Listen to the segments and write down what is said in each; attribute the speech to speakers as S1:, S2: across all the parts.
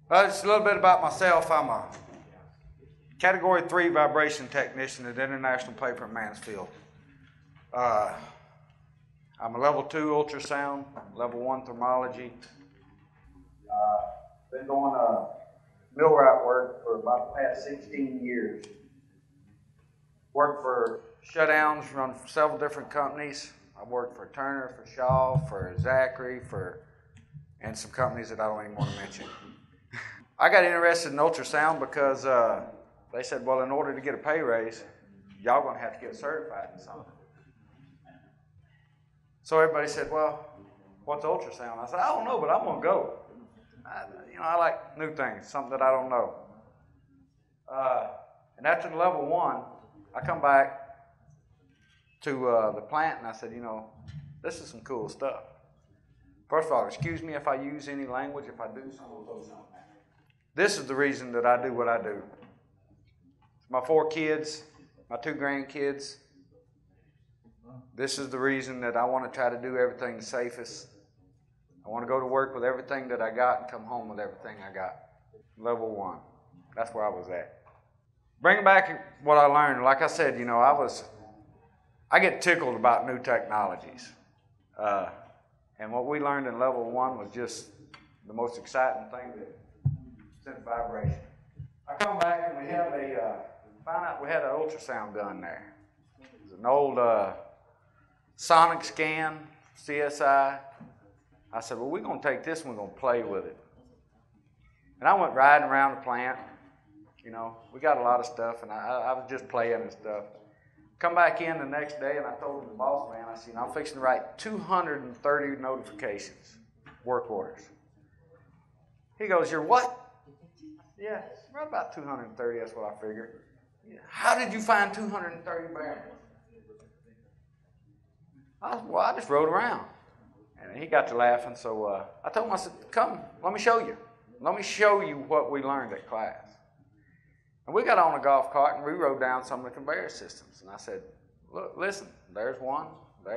S1: Just a little bit about myself. I'm a Category 3 vibration technician at International Paper in Mansfield. I'm a Level 2 Ultrasound, Level 1 Thermology. Been doing millwright work for about the past 16 years. Worked for shutdowns, run several different companies. I worked for Turner, for Shaw, for Zachary, and some companies that I don't even want to mention. I got interested in ultrasound because they said, well, in order to get a pay raise, y'all going to have to get certified in something. So everybody said, well, what's ultrasound? I said, I don't know, but I'm going to go. I like new things, something that I don't know. And after the Level 1, I come back to the plant and I said, this is some cool stuff. First of all, excuse me if I use any language, if I do something. This is the reason that I do what I do. My 4 kids, my 2 grandkids. This is the reason that I want to try to do everything the safest. I want to go to work with everything that I got and come home with everything I got. Level 1. That's where I was at. Bringing back what I learned, like I said, I get tickled about new technologies. And what we learned in Level 1 was just the most exciting thing since vibration. I come back and found out we had an ultrasound gun there. It was an old sonic scan, CSI. I said, well, we're going to take this and we're going to play with it. And I went riding around the plant. We got a lot of stuff, and I was just playing and stuff. Come back in the next day, and I told the boss man, I said, I'm fixing to write 230 notifications, work orders. He goes, you're what? Yeah, right about 230, that's what I figured. How did you find 230 bearings? I just rode around. And he got to laughing, so I told him, I said, come, let me show you. Let me show you what we learned at class. And we got on a golf cart and we rode down some of the conveyor systems. And I said, look, listen, there's one, a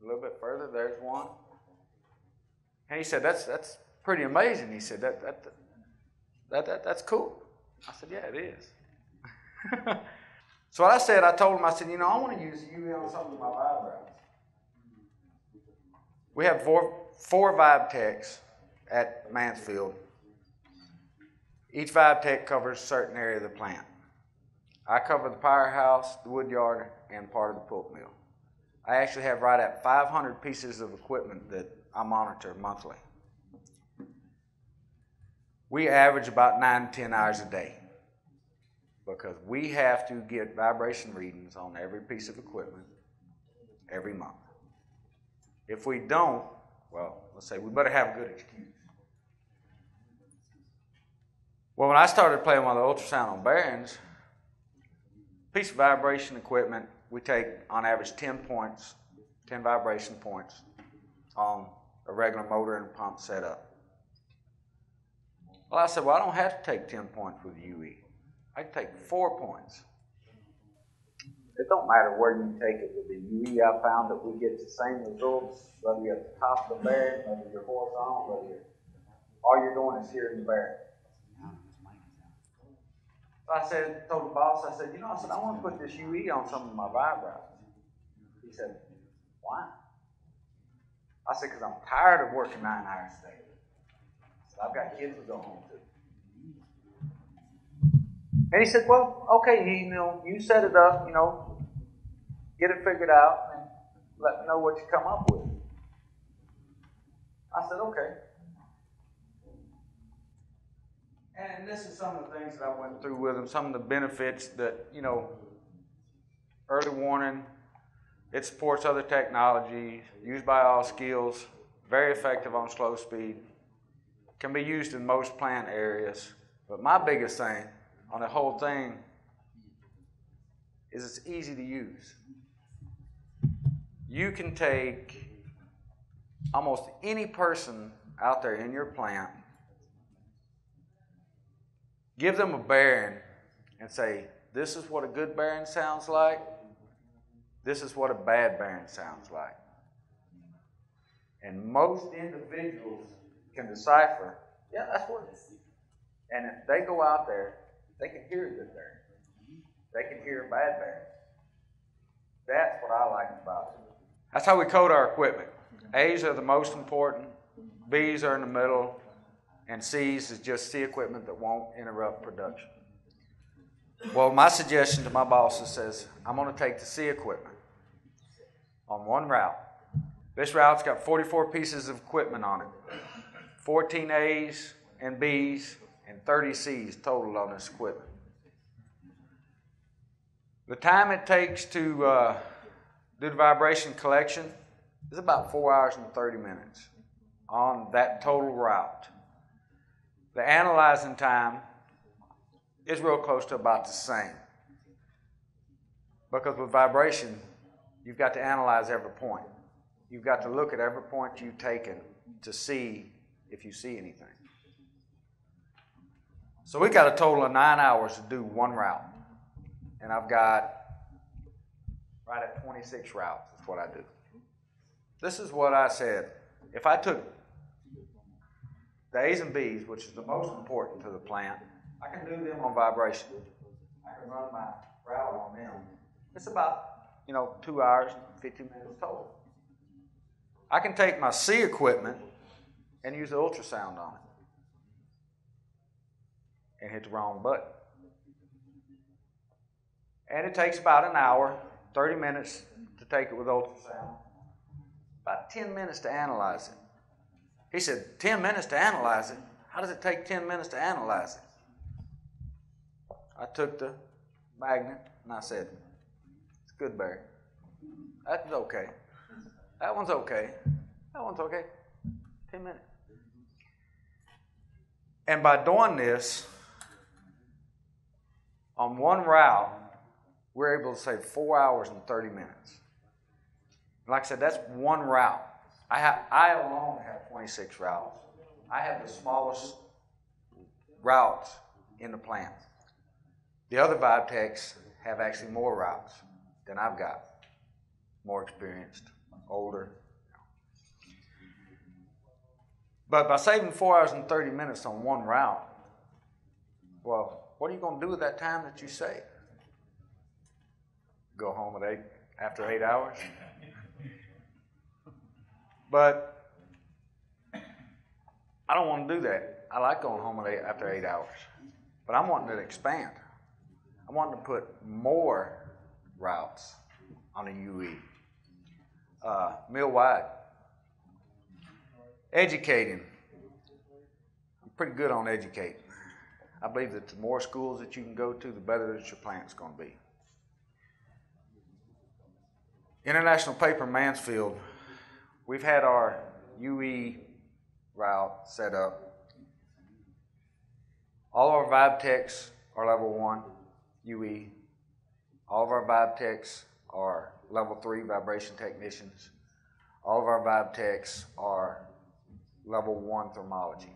S1: little bit further, there's one. And he said, that's pretty amazing. He said, that's cool. I said, yeah, it is. So what I told him, I said, I want to use UV on some of my vibrators. We have four vibe techs at Mansfield. Each vibe tech covers a certain area of the plant. I cover the powerhouse, the wood yard, and part of the pulp mill. I actually have right at 500 pieces of equipment that I monitor monthly. We average about 9 to 10 hours a day because we have to get vibration readings on every piece of equipment every month. If we don't, well, let's say we better have a good excuse. Well, when I started playing with the ultrasound on bearings, piece of vibration equipment, we take on average 10 vibration points on a regular motor and pump setup. Well, I said, well, I don't have to take 10 points with the UE. I can take 4 points. It don't matter where you take it with the UE. I found that we get the same results, whether you're at the top of the bearing, whether you're horizontal, all you're doing is hearing the bearing. Told the boss, I said, I want to put this UE on some of my vibrators. He said, why? I said, because I'm tired of working 9 hours a day. I said, I've got kids to go home to. And he said, well, okay, you set it up, get it figured out, and let me know what you come up with. I said, okay. And this is some of the things that I went through with him, some of the benefits that, early warning, it supports other technology, used by all skills, very effective on slow speed, can be used in most plant areas. But my biggest thing on the whole thing is it's easy to use. You can take almost any person out there in your plant, give them a bearing and say, this is what a good bearing sounds like. This is what a bad bearing sounds like. And most individuals can decipher Yeah, that's what it is. And if they go out there, they can hear a good bear. They can hear a bad bear. That's what I like about it. That's how we code our equipment. A's are the most important, B's are in the middle, and C's is just C equipment that won't interrupt production. Well, my suggestion to my bosses says, I'm going to take the C equipment on one route. This route's got 44 pieces of equipment on it, 14 A's and B's, and 30 C's total on this equipment. The time it takes to do the vibration collection is about 4 hours and 30 minutes on that total route. The analyzing time is real close to about the same. Because with vibration, you've got to analyze every point. You've got to look at every point you've taken to see if you see anything. So we got a total of 9 hours to do one route. And I've got right at 26 routes is what I do. This is what I said. If I took the A's and B's, which is the most important to the plant, I can do them on vibration. I can run my route on them. It's about, 2 hours and 50 minutes total. I can take my C equipment and use the ultrasound on it and hit the wrong button. And it takes about an hour, 30 minutes to take it with ultrasound, about 10 minutes to analyze it. He said, 10 minutes to analyze it? How does it take 10 minutes to analyze it? I took the magnet and I said, it's good, Barry. That's okay. That one's okay. That one's okay. 10 minutes. And by doing this, on one route, we're able to save 4 hours and 30 minutes. Like I said, that's one route. I alone have 26 routes. I have the smallest routes in the plant. The other vibe techs have actually more routes than I've got. More experienced, older. But by saving 4 hours and 30 minutes on one route, well, what are you going to do with that time that you save? Go home after 8 hours? But I don't want to do that. I like going home after 8 hours. But I'm wanting to expand. I'm wanting to put more routes on a UE. Mill-wide. Educating. I'm pretty good on educating. I believe that the more schools that you can go to, the better that your plant's going to be. International Paper Mansfield, we've had our UE route set up. All of our vibe techs are level 1 UE. All of our vibe techs are level 3 vibration technicians. All of our vibe techs are level 1 thermology.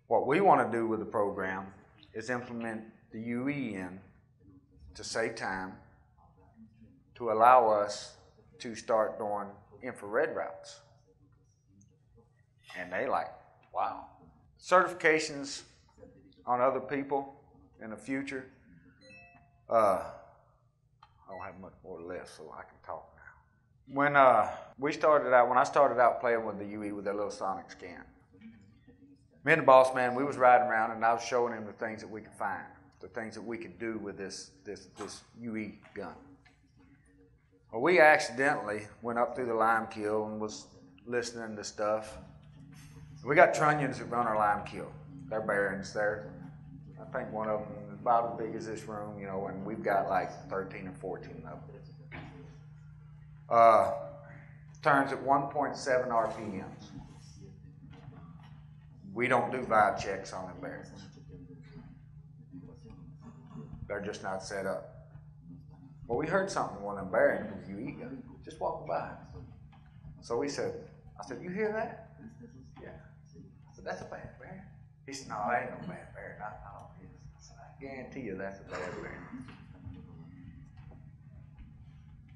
S1: What we want to do with the program is implement the UE in to save time, to allow us to start doing infrared routes. And they like, wow. Certifications on other people in the future. I don't have much more left, so I can talk now. When I started out playing with the UE with that little sonic scan, me and the boss man, we was riding around and I was showing him the things that we could find, the things that we could do with this UE gun. Well, we accidentally went up through the lime kiln and was listening to stuff. We got trunnions that run our lime kiln. They're bearings there. I think one of them is about as big as this room, and we've got like 13 or 14 of them. Turns at 1.7 RPMs. We don't do vibe checks on them bearings. They're just not set up. Well, we heard something in one of them bearings with UE gun, just walking by. So I said, you hear that? Yeah. I said, that's a bad bearing. He said, no, that ain't no bad bearing. I don't hear it. I said, I guarantee you that's a bad bearing.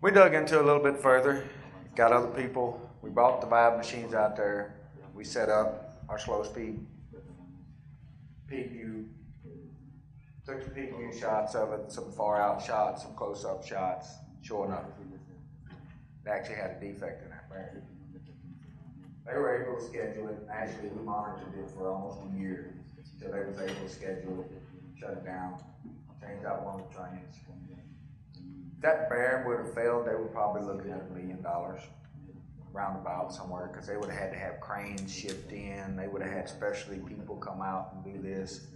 S1: We dug into it a little bit further, got other people. We brought the vibe machines out there. We set up. our slow speed peak view. Took the peak view shots of it, some far out shots, some close up shots. Sure enough, they actually had a defect in that bearing. They were able to schedule it. Actually, we monitored it for almost a year until they was able to schedule it, shut it down, change out one of the trunnions. If that bearing would have failed, they were probably looking at $1 million roundabout somewhere, because they would have had to have cranes shipped in. They would have had specialty people come out and do this.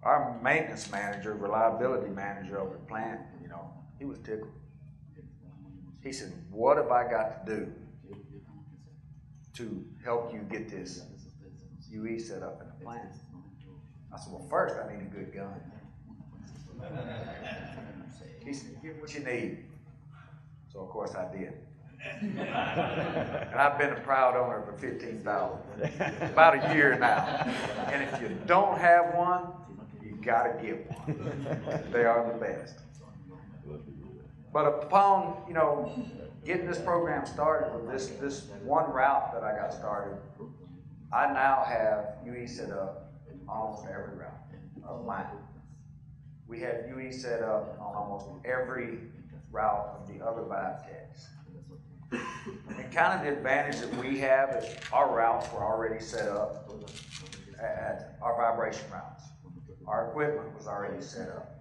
S1: Our maintenance manager, reliability manager over the plant, he was tickled. He said, "What have I got to do to help you get this UE set up in the plant?" I said, "Well, first I need a good gun." He said, "Give me what you need." So of course I did. And I've been a proud owner for 15,000, about a year now. And if you don't have one, you gotta get one. They are the best. But upon, getting this program started with this one route that I got started, I now have UE set up on almost every route of mine. We have UE set up on almost every route of the other vibe techs. And kind of the advantage that we have is our routes were already set up at our vibration routes. Our equipment was already set up.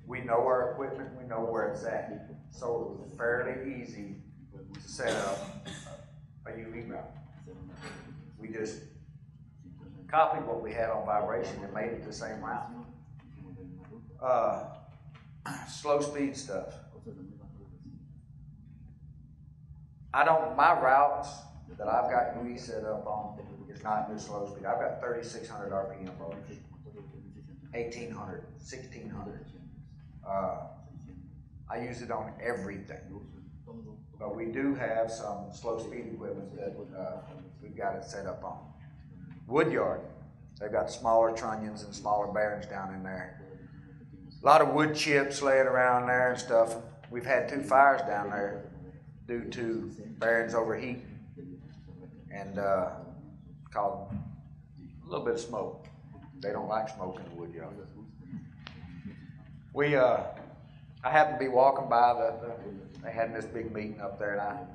S1: We know our equipment, we know where it's at. So it was fairly easy to set up a UE route. We just copied what we had on vibration and made it the same route. Slow speed stuff. My routes that I've got UE set up on is not just slow speed. I've got 3,600 RPM motors, 1,800, 1,600. I use it on everything. But we do have some slow speed equipment that we've got it set up on. Woodyard, they've got smaller trunnions and smaller bearings down in there. A lot of wood chips laying around there and stuff. We've had 2 fires down there due to bearings overheating and caused a little bit of smoke. They don't like smoke in the wood yard. I happened to be walking by they had this big meeting up there, and I'm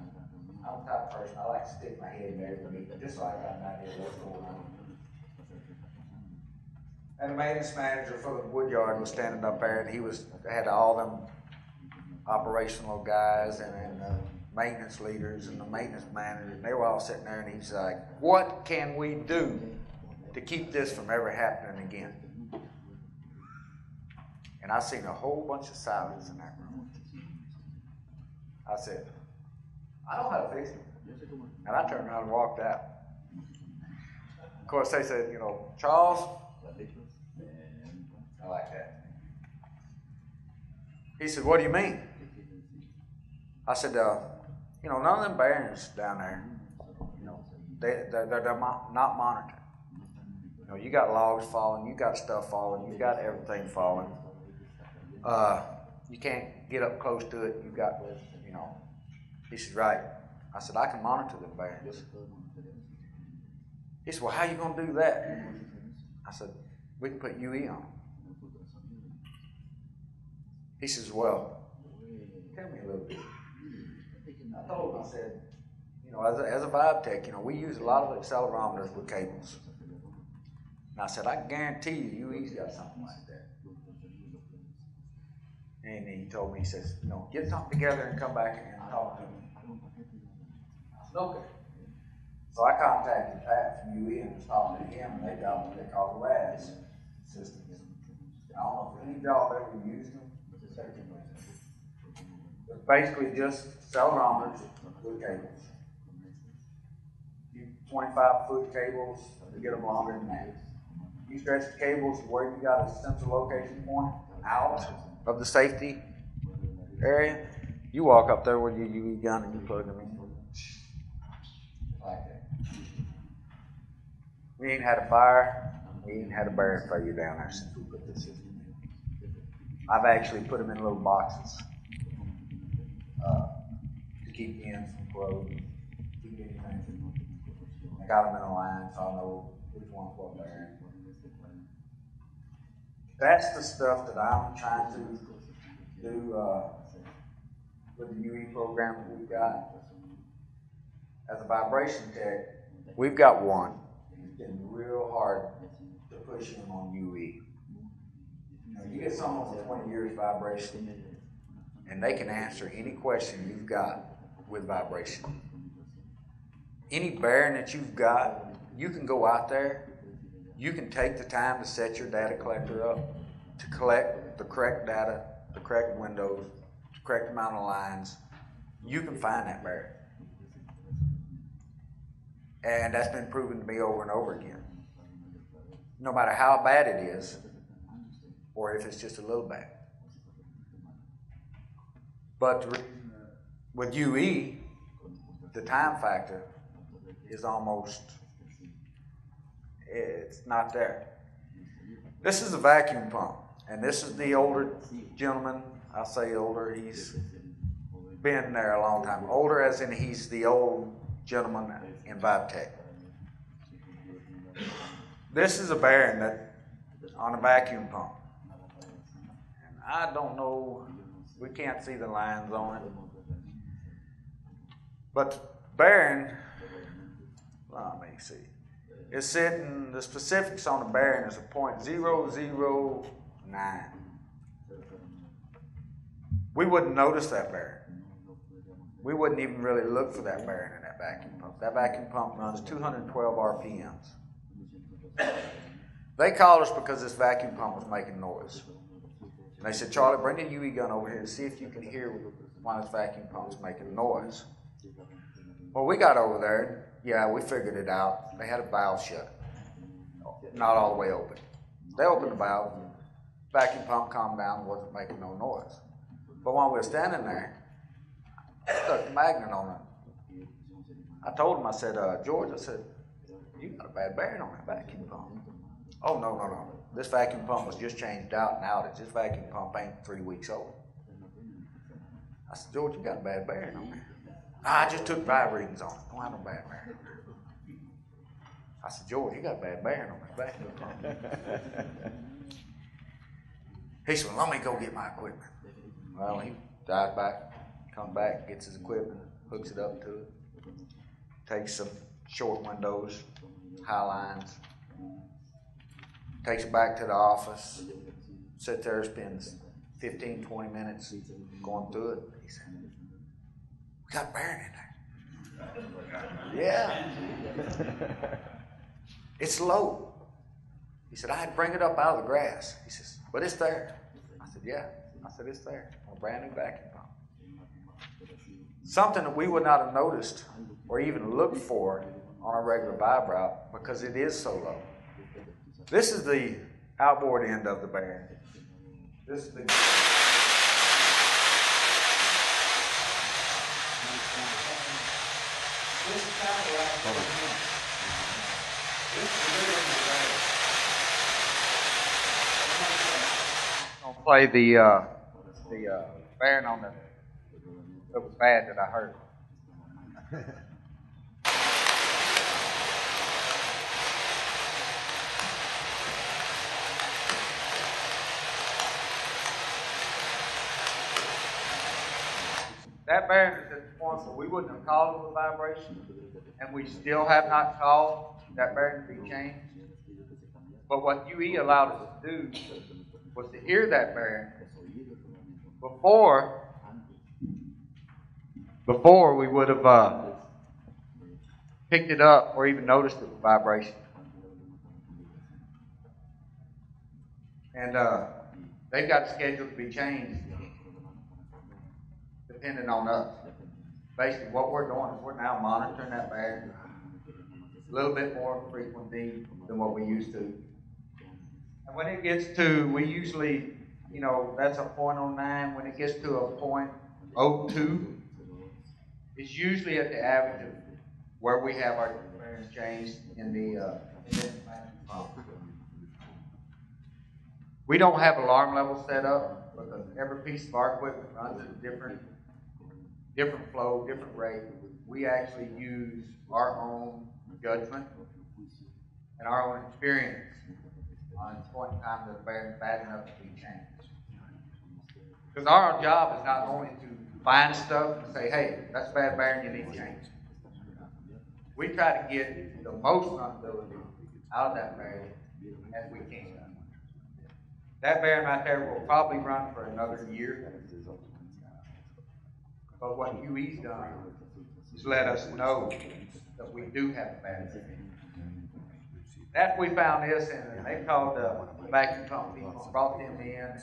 S1: the type of person, I like to stick my head in there every meeting just so I got an idea of what's going on. And the maintenance manager for the wood yard was standing up there, and he had all them operational guys and maintenance leaders and the maintenance manager, and they were all sitting there, and he's like, "What can we do to keep this from ever happening again?" And I seen a whole bunch of silence in that room. I said, "I know how to fix it." And I turned around and walked out. Of course, they said, "Charles," I like that. He said, "What do you mean?" I said, none of them bearings down there, they're not monitored. You got logs falling, you got stuff falling, you got everything falling. You can't get up close to it. You got, He said, "Right." I said, "I can monitor them bearings." He said, "Well, how are you going to do that?" I said, "We can put UE on." He says, "Well, tell me a little bit." I told him, I said, as a vibe tech, we use a lot of accelerometers with cables. And I said, "I can guarantee you, UE's got something like that." And he told me, he says, "Get something together and come back and talk to me." I said, "Okay." So I contacted Pat from UE and was talking to him, and they got what they call the RAS systems. I don't know if any of y'all have ever used them. It's basically just accelerometers with cables. 25-foot cables to get them longer than that. You stretch the cables to where you got a central location point out of the safety area. You walk up there with your UE gun and you plug them in. Like that. We ain't had a fire. We ain't had a bearing failure down there since we put this in. I've actually put them in little boxes to keep the ends from corroding, keep anything from I got them in a line so I know which one's what bearing. That's the stuff that I'm trying to do with the UE program that we've got. As a vibration tech, we've got one. It's been real hard to push him on UE. You get someone with 20 years vibration, and they can answer any question you've got with vibration. Any bearing that you've got, you can go out there, you can take the time to set your data collector up to collect the correct data, the correct windows, the correct amount of lines. You can find that bearing. And that's been proven to me over and over again. No matter how bad it is, or if it's just a little bad. But with UE, the time factor is almost, it's not there. This is a vacuum pump, and this is the older gentleman. I'll say older, he's been there a long time. Older as in he's the old gentleman in VibTech. This is a bearing that on a vacuum pump. And I don't know, we can't see the lines on it. But bearing, let me see. It's sitting, the specifics on the bearing is a .009. We wouldn't notice that bearing. We wouldn't even really look for that bearing in that vacuum pump. That vacuum pump runs 212 RPMs. They called us because this vacuum pump was making noise. And they said, Charlie, bring the UE gun over here and see if you can hear why this vacuum pump's making noise. Well, we got over there. Yeah, we figured it out. They had a valve shut. Not all the way open. They opened the valve. Vacuum pump calmed down, wasn't making no noise. But while we were standing there, I stuck the magnet on it. I told him, I said, George, I said, you got a bad bearing on that vacuum pump. Oh, no. This vacuum pump was just changed out and outage. This vacuum pump ain't 3 weeks old. I said, George, you got a bad bearing on there. I just took vibe readings on it. Don't have no bad bearing. I said, George, you got a bad bearing on this vacuum pump. He said, well, let me go get my equipment. Well, he dives back, comes back, gets his equipment, hooks it up to it, takes some short windows, high lines, takes it back to the office, sits there, spends 15, 20 minutes going through it. He said, we got a bearing in there. Yeah. It's low. He said, I had to bring it up out of the grass. He says, but it's there. I said, yeah. I said, it's there. A brand new vacuum pump. Something that we would not have noticed or even looked for on a regular vibe route because it is so low. This is the outboard end of the bearing. This is the I'll play the bearing on the that was bad that I heard. That bearing is at the point where we wouldn't have called it a vibration, and we still have not called that bearing to be changed. But what UE allowed us to do was to hear that bearing before we would have picked it up or even noticed it with vibration. And they got scheduled to be changed depending on us. Basically, what we're doing is we're now monitoring that bearing a little bit more frequently than what we used to. And when it gets to, we usually, that's a .09. When it gets to a .02, it's usually at the average of where we have our bearings changed in the pump. We don't have alarm levels set up because every piece of our equipment runs at a different flow, different rate. We actually use our own judgment and our own experience on this point in time that are bad enough to be changed. Because our job is not only to find stuff and say, hey, that's bad bear and you need to change it. We try to get the most runnability out of that bear as we can. That bear right there will probably run for another year. But what Huey's done is let us know that we do have a bad bear. After we found this, and they called the vacuum pump people, brought them in, and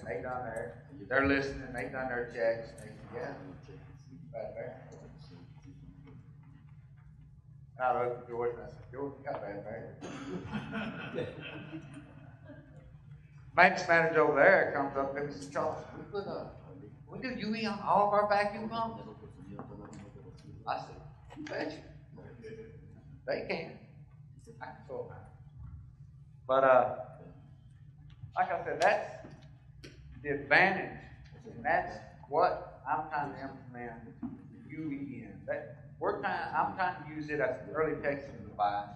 S1: they're listening, they've done their checks, and they said, yeah, bad bear. I looked at George and I said, George, you got a bad bear. Maintenance manager over there comes up and says, Charles, we do UE on all of our vacuum pumps? I said, you betcha. They can. I can sort them out. But like I said, that's the advantage, and that's what I'm trying to implement UE in. I'm trying to use it as an early texting device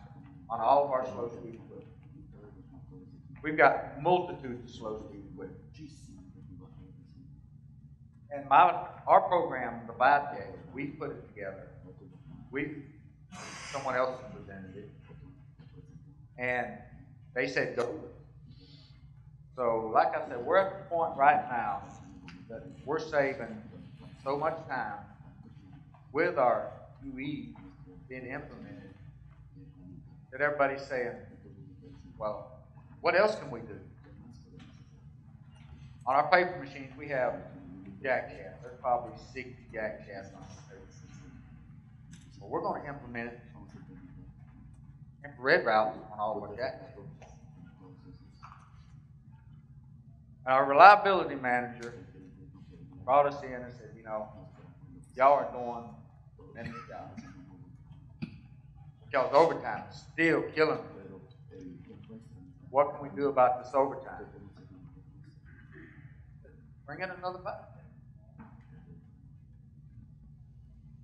S1: on all of our slow speed equipment. We've got multitudes of slow speed equipment. And our program, the Vibe, we put it together. Someone else presented it. And they said, go. So, like I said, we're at the point right now that we're saving so much time with our UE being implemented that everybody's saying, well, what else can we do? On our paper machines, we have jack shafts. There's probably 60 jack shafts on the paper. Well, we're going to implement infrared routes on all of our jack shafts. And our reliability manager brought us in and said, y'all are doing tremendous job. Y'all's overtime is still killing me. What can we do about this overtime? Bring in another button.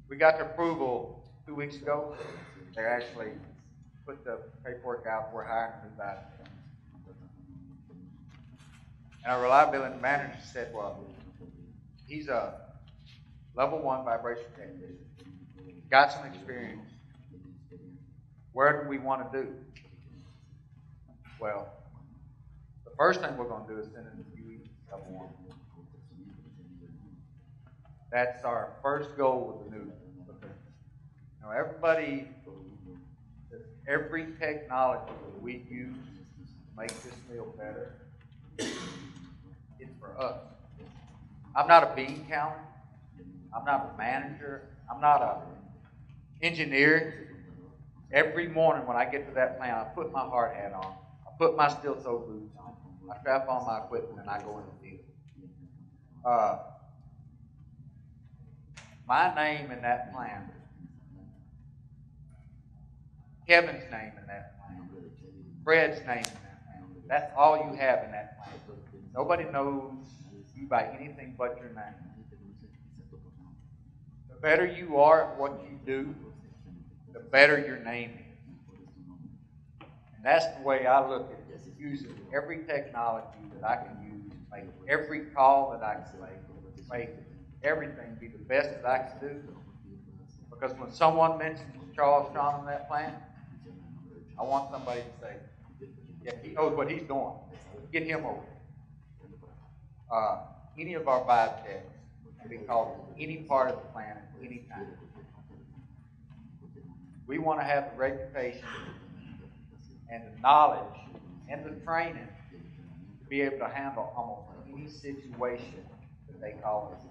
S1: We got the approval 2 weeks ago. They actually put the paperwork out. We're hiring a new button. And our reliability manager said, well, he's a level 1 vibration technician. Got some experience. Where do we want to do? Well, the first thing we're going to do is send in the UE level 1. That's our first goal with the new. Every technology that we use to make this meal better, it's for us. I'm not a bean counter. I'm not a manager. I'm not an engineer. Every morning when I get to that plant, I put my hard hat on. I put my steel-toe boots on. I strap on my equipment and I go in the field. My name in that plant, Kevin's name in that plant, Fred's name in that plant. That's all you have in that plant. Nobody knows you by anything but your name. The better you are at what you do, the better your name is. And that's the way I look at it, using every technology that I can use, make every call that I can make everything be the best that I can do. Because when someone mentions Charles Strawn in that plant, I want somebody to say, yeah, he knows what he's doing. Get him over here. Any of our vibe techs can be called to any part of the plant at any time. We want to have the reputation and the knowledge and the training to be able to handle almost any situation that they call us.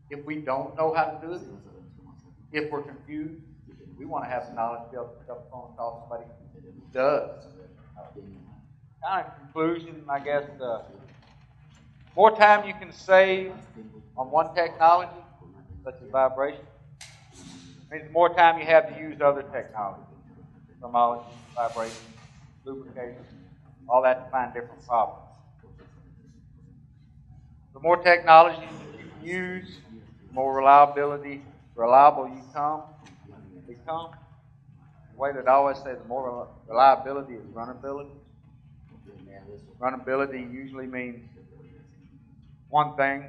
S1: If we don't know how to do it, if we're confused, we want to have the knowledge to be able to pick up the phone and call somebody who does. Kind of conclusion, I guess, the more time you can save on one technology, such as vibration, means the more time you have to use other technologies, thermology, vibration, lubrication, all that to find different problems. The more technology you use, the more reliable you become. come, the way that I always say, the more reliability is runnability. And runnability usually means one thing: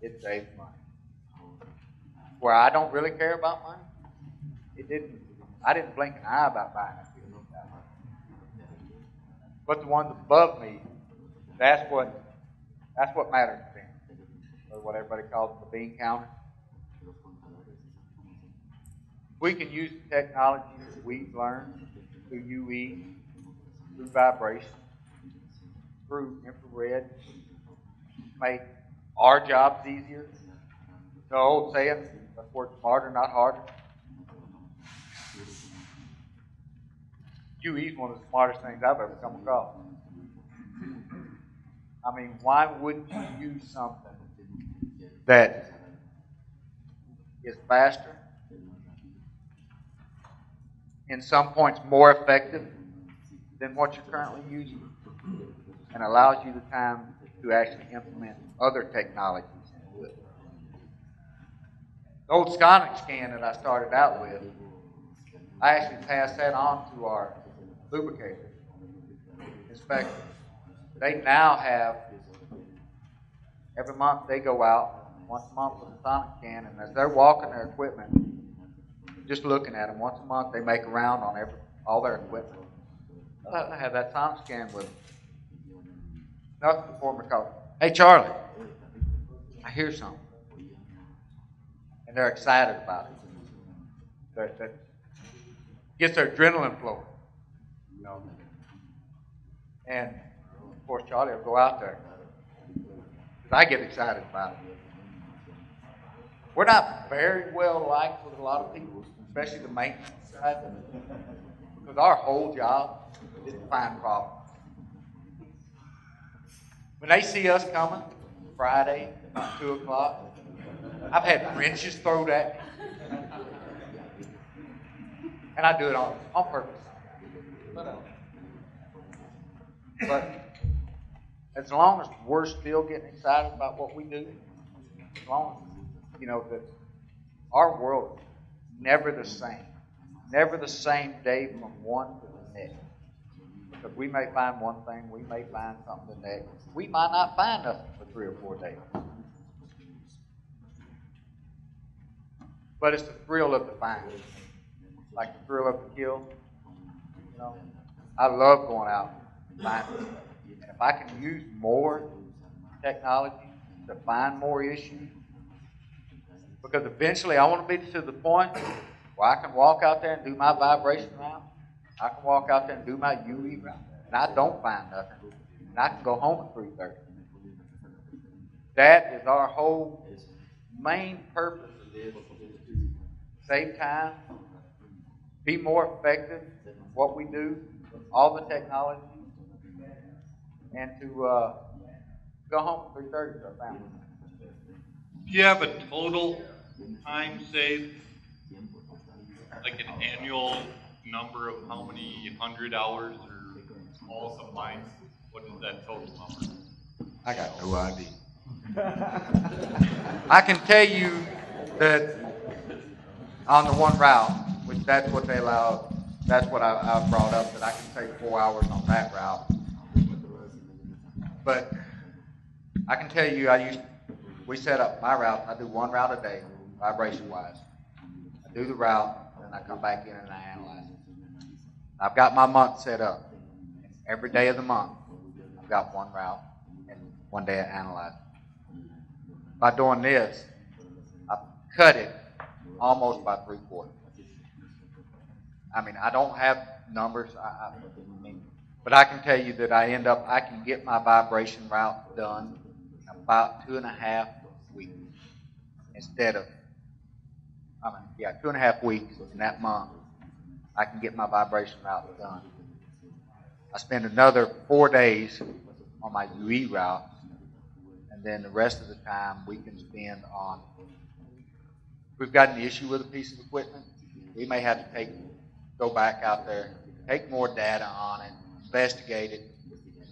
S1: it saves money. Where I don't really care about money, I didn't blink an eye about buying it. But the ones above me, that's what matters to them. Or what everybody calls the bean counter. We can use the technology that we've learned through UE, through vibration, through infrared, make our jobs easier. The old saying, let's work smarter, not harder. UE is one of the smartest things I've ever come across. I mean, why wouldn't you use something that is faster, in some points more effective than what you're currently using, and allows you the time to actually implement other technologies into it? The old sonic scan that I started out with, I actually passed that on to our lubricators, inspectors. They now have, every month they go out, once a month with a sonic scan, and as they're walking their equipment, just looking at them, once a month they make a round on all their equipment. I have that sonic scan with them. Nothing before me called, "Hey Charlie, I hear something." And they're excited about it. That gets their adrenaline flowing. You know. And of course Charlie will go out there, because I get excited about it. We're not very well liked with a lot of people, especially the maintenance side, because our whole job is to find problems. When they see us coming Friday about 2 o'clock, I've had wrenches thrown at me. And I do it on purpose. But as long as we're still getting excited about what we do, as long as, you know, that our world is never the same. Never the same day from one to the next. Because we may find one thing, we may find something the next. We might not find nothing for 3 or 4 days. But it's the thrill of the find. Like the thrill of the kill. You know, I love going out and finding stuff. And if I can use more technology to find more issues, because eventually I want to be to the point where I can walk out there and do my vibration round. I can walk out there and do my UE round. And I don't find nothing. And I can go home at 3:30. That is our whole main purpose of this. Save time, be more effective in what we do, all the technology, and to go home at 3:30 to our family.
S2: Do you have a total time saved, like an annual number of how many 100 hours or all combined? What is that total number?
S1: I got no idea. I can tell you that on the one route, which that's what they allow, that's what I brought up, that I can take 4 hours on that route. But I can tell you, we set up my route. I do one route a day, vibration-wise. I do the route, and then I come back in and I analyze it. I've got my month set up. Every day of the month, I've got one route, and one day I analyze it. By doing this, I've cut it almost by 3/4. I mean, I don't have numbers, but I can tell you that I can get my vibration route done in about 2.5 weeks instead of, 2.5 weeks in that month. I can get my vibration route done. I spend another 4 days on my UE route, and then the rest of the time we can spend on, if we've got an issue with a piece of equipment, we may have to go back out there, take more data on it, investigate it.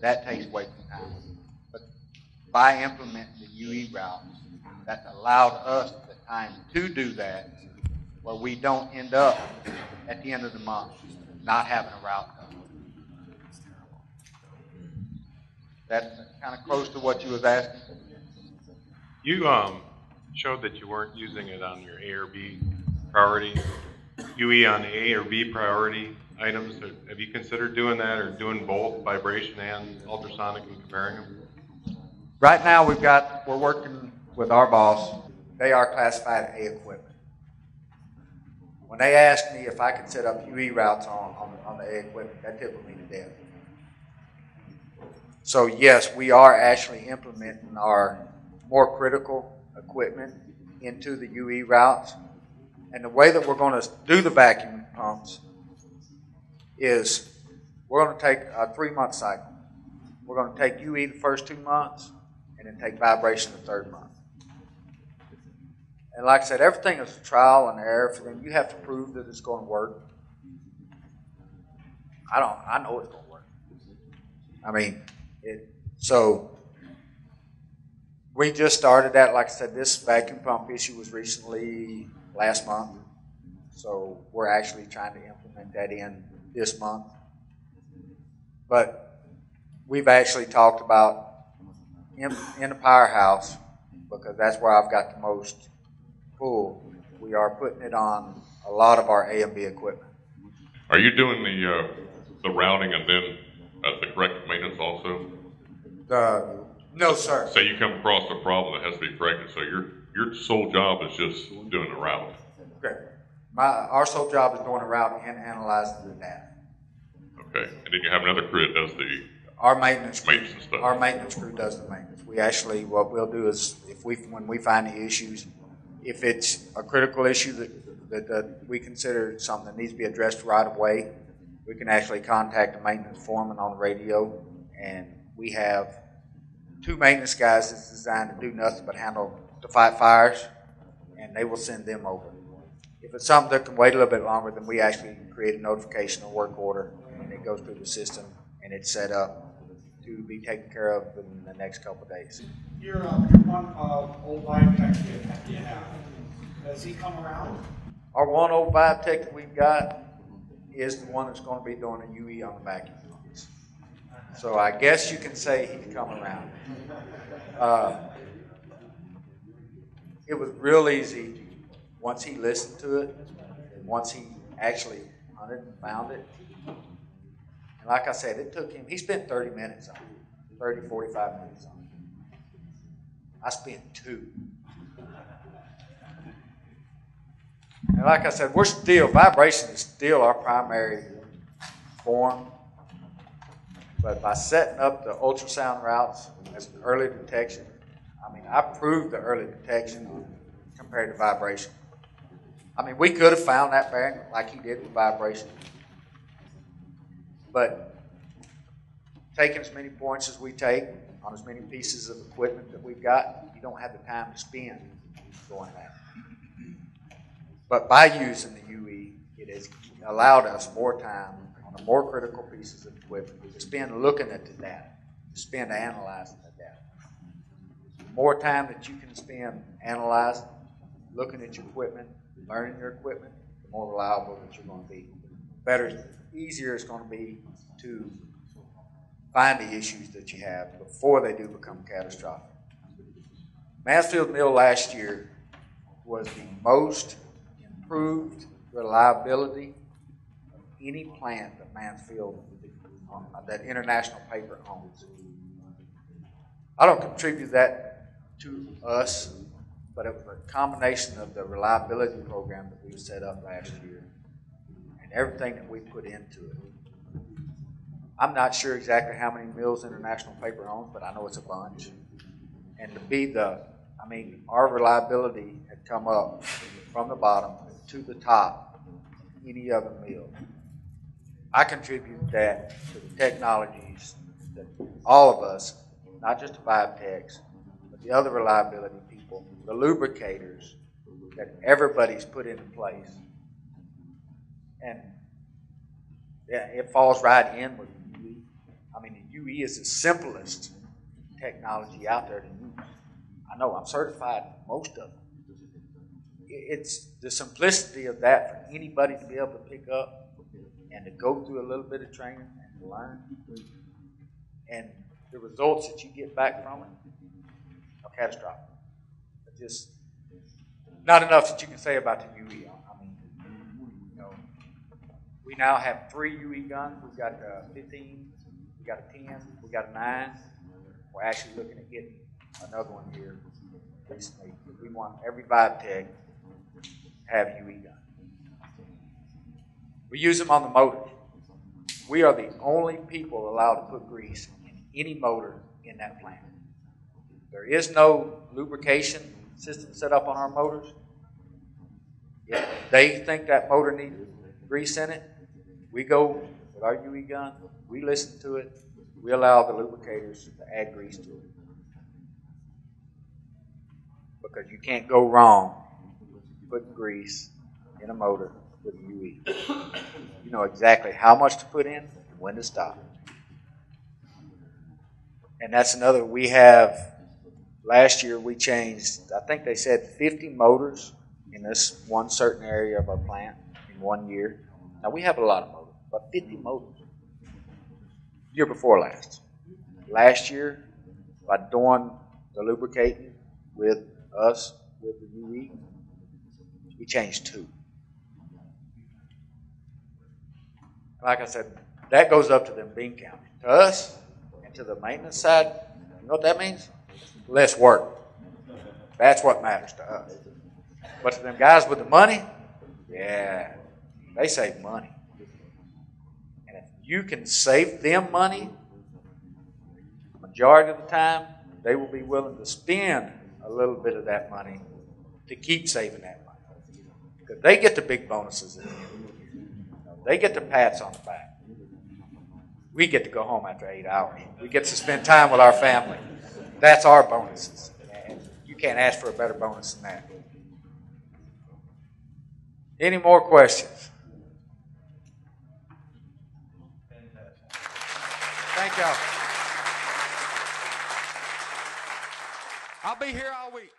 S1: That takes away from time. But by implementing the UE route, that's allowed us the time to do that where we don't end up at the end of the month not having a route done. That kind of close to what you was asking?
S3: You showed that you weren't using it on your A or B priority. UE on A or B priority items. Have you considered doing that or doing both vibration and ultrasonic and comparing them?
S1: Right now we're working with our boss. They are classified A equipment. When they ask me if I can set up UE routes on the A equipment, that tickled me to death. So yes, we are actually implementing our more critical equipment into the UE routes. And the way that we're going to do the vacuum pumps is we're going to take a 3-month cycle. We're going to take UE the first 2 months and then take vibration the third month. And like I said, everything is trial and error for them. You have to prove that it's going to work. I know it's going to work. I mean, so we just started that. Like I said, this vacuum pump issue was recently last month. So we're actually trying to implement that in this month. But we've actually talked about in the powerhouse, because that's where I've got the most pull. We are putting it on a lot of our A and B equipment.
S4: Are you doing the routing and then the corrective maintenance also?
S1: No, sir.
S4: Say you come across a problem that has to be corrected, so your sole job is just doing the route.
S1: Okay. Our sole job is doing the route and analyzing the data.
S4: Okay, and then you have another crew that does the
S1: Our maintenance crew,
S4: stuff.
S1: Our maintenance crew does the maintenance. We actually, what we'll do is, when we find the issues, if it's a critical issue that we consider something that needs to be addressed right away, we can actually contact the maintenance foreman on the radio, and we have 2 maintenance guys that's designed to do nothing but to fight fires, and they will send them over. If it's something that can wait a little bit longer, then we actually create a notification or work order, and it goes through the system, and it's set up to be taken care of in the next couple of days.
S5: Your one old vibe tech that you have, does he come around?
S1: Our one old vibe tech that we've got is the one that's going to be doing a UE on the vacuum pumps. So I guess you can say he's come around. It was real easy once he listened to it, and once he actually hunted and found it. And like I said, it took him, he spent 30 minutes on it, 30, 45 minutes on it. I spent 2. And like I said, vibration is still our primary form. But by setting up the ultrasound routes as early detection, I mean, I proved the early detection compared to vibration. I mean, we could have found that bearing like he did with vibration. But taking as many points as we take on as many pieces of equipment that we've got, you don't have the time to spend doing that. But by using the UE, it has allowed us more time on the more critical pieces of equipment to spend looking at the data, to spend analyzing the data. The more time that you can spend analyzing, looking at your equipment, learning your equipment, the more reliable that you're going to be. Easier it's going to be to find the issues that you have before they do become catastrophic. Mansfield Mill last year was the most improved reliability of any plant that Mansfield, that International Paper owns. I don't contribute that to us, but it was a combination of the reliability program that we set up last year and everything that we put into it. I'm not sure exactly how many mills International Paper owns, but I know it's a bunch. And to be our reliability had come up from the bottom to the top of any other mill. I contribute that to the technologies that all of us, not just the vibe techs, but the other reliability people, the lubricators that everybody's put into place. And yeah, it falls right in with the UE. I mean, the UE is the simplest technology out there to use. I know I'm certified in most of them. it's the simplicity of that for anybody to be able to pick up and to go through a little bit of training and to learn. And the results that you get back from it are catastrophic. Just not enough that you can say about the UE. I mean, you know, we now have 3 UE guns. We've got 15, we got a 10, we got a 9. We're actually looking at getting another one here recently. We want every vibe tech to have UE guns. We use them on the motor. We are the only people allowed to put grease in any motor in that plant. There is no lubrication system set up on our motors. If they think that motor needs grease in it, we go with our UE gun, we listen to it, we allow the lubricators to add grease to it. Because you can't go wrong putting grease in a motor with a UE. You know exactly how much to put in and when to stop. And that's another, we have, last year we changed, I think they said 50 motors in this one certain area of our plant in 1 year. Now we have a lot of motors, but 50 motors. Year before last. Last year, by doing the lubricating with us, with the UE, we changed 2. Like I said, that goes up to them bean counters. To us, and to the maintenance side, you know what that means? Less work. That's what matters to us. But to them guys with the money, yeah, they save money. And if you can save them money, the majority of the time, they will be willing to spend a little bit of that money to keep saving that money. Because they get the big bonuses at the end. They get the pats on the back. We get to go home after 8 hours. We get to spend time with our family. That's our bonuses. And you can't ask for a better bonus than that. Any more questions? Thank y'all.
S6: I'll be here all week.